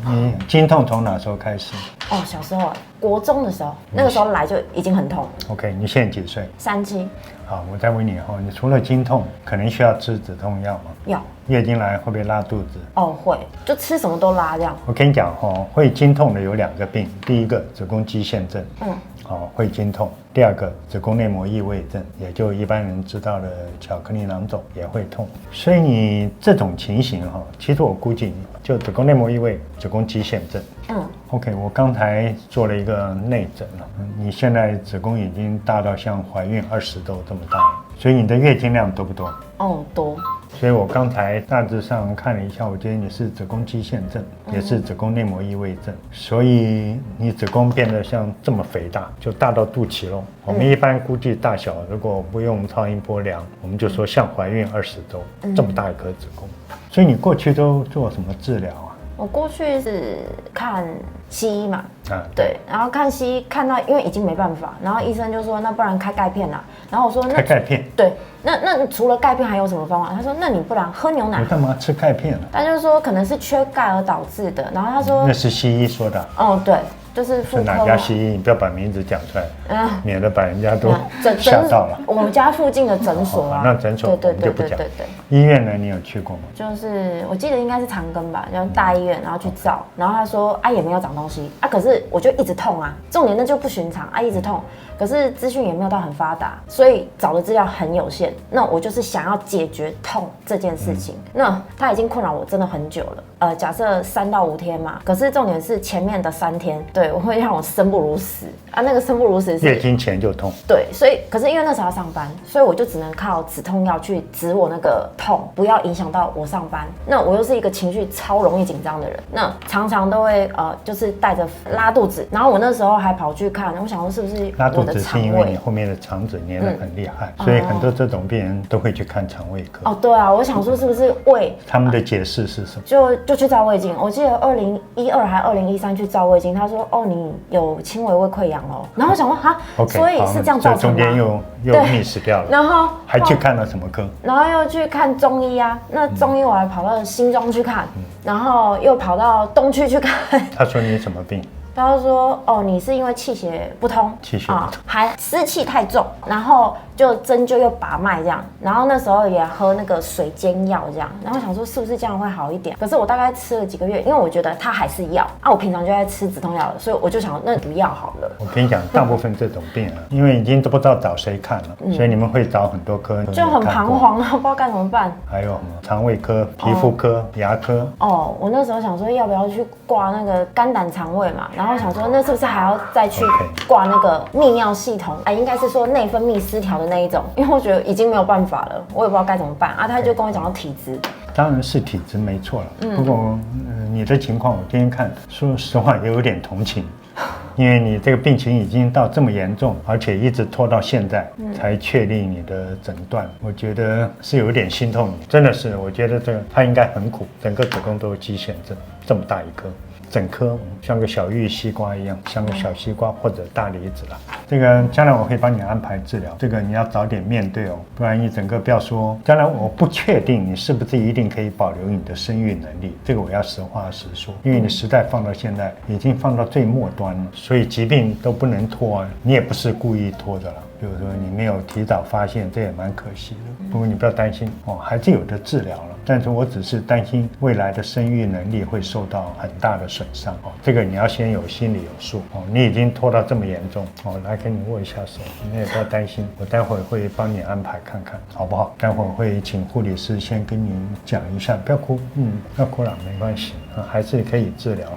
你经痛从哪时候开始哦，小时候国中的时候，那个时候来就已经很痛。？OK， 你现在几岁37。好，我再问你哈，你除了经痛，可能需要吃止痛药吗？要。月经来会不会拉肚子？哦，会，就吃什么都拉这样。我跟你讲哈，会经痛的有2个病，第一个子宫肌腺症，会经痛；第二个子宫内膜异位症，也就一般人知道的巧克力囊肿也会痛。所以你这种情形哈，其实我估计就子宫内膜异位、子宫肌腺症。OK， 我刚才做了一个内诊了，你现在子宫已经大到像怀孕20周这么大了，所以你的月经量多不多？哦，多。所以我刚才大致上看了一下，我觉得你是子宫肌腺症，也是子宫内膜异位症，所以你子宫变得像这么肥大，就大到肚脐喽。我们一般估计大小，如果不用超音波量，我们就说像怀孕20周这么大一颗子宫。所以你过去都做什么治疗啊？我过去是看西医嘛，对，然后看西医看到，因为已经没办法，然后医生就说那不然开钙片啦，然后我说那开钙片，对，那除了钙片还有什么方法？他说那你不然喝牛奶。你干嘛吃钙片啊？他就说可能是缺钙而导致的，然后他说那是西医说的。哦，对。就是妇科。是哪家西医？你不要把名字讲出来，免得把人家都吓到了。我们家附近的诊所啊，那诊所我们就不讲。对。医院呢，你有去过吗？就是我记得应该是长庚吧，然后大医院，然后去照，然后他说啊也没有长东西啊，可是我就一直痛啊，重点那就不寻常啊，一直痛。可是资讯也没有到很发达，所以找的资料很有限。那我就是想要解决痛这件事情。那它已经困扰我真的很久了。假设3到5天嘛，可是重点是前面的3天，对，我会让我生不如死啊。那个生不如死是月经前就痛。对，所以可是因为那时候要上班，所以我就只能靠止痛药去止我那个痛，不要影响到我上班。那我又是一个情绪超容易紧张的人，那常常都会就是带着拉肚子。然后我那时候还跑去看，我想说是不是拉肚子是因为你后面的肠子粘得很厉害，所以很多这种病人都会去看肠胃科。哦，对啊，我想说是不是胃？他们的解释是什么？就去照胃镜。我记得2012还2013去照胃镜，他说哦你有轻微胃溃疡哦。然后我想说哈，所以是这样造成吗？中间又 miss 掉了。然后还去看了什么科？然后又去看中医啊。那中医我还跑到新庄去看，然后又跑到东区去看。他说你什么病？他就说哦，你是因为气血不通，还湿气太重，然后就针灸又把脉这样，然后那时候也喝那个水煎药这样，然后想说是不是这样会好一点？可是我大概吃了几个月，因为我觉得它还是药啊，我平常就在吃止痛药了，所以我就想那不要好了。我跟你讲，大部分这种病啊，因为已经都不知道找谁看了，所以你们会找很多科，就很彷徨啊，不知道该怎么办。还有什么肠胃科、皮肤科、牙科。哦，我那时候想说要不要去挂那个肝胆肠胃嘛，然后想说那是不是还要再去挂那个泌尿系统？应该是说内分泌失调的那一种，因为我觉得已经没有办法了，我也不知道该怎么办啊。他就跟我讲到体质，当然是体质没错了。不过你的情况我今天看，说实话也有点同情，因为你这个病情已经到这么严重，而且一直拖到现在才确立你的诊断，我觉得是有点心痛你，真的是，我觉得这个他应该很苦，整个子宫都有肌腺症，这么大一颗。整颗像个小玉西瓜一样，像个小西瓜或者大梨子啦。这个将来我会帮你安排治疗，这个你要早点面对哦，不然你整个不要说。将来我不确定你是不是一定可以保留你的生育能力，这个我要实话实说，因为你时代放到现在已经放到最末端了，所以疾病都不能拖啊，你也不是故意拖的了。比如说你没有提早发现，这也蛮可惜的。不过你不要担心哦，还是有的治疗了。但是我只是担心未来的生育能力会受到很大的损伤哦。这个你要先有心里有数哦。你已经拖到这么严重哦，来跟你握一下手，你也不要担心，我待会儿会帮你安排看看，好不好？待会儿会请护理师先跟您讲一下，不要哭，不要哭了，没关系啊，还是可以治疗。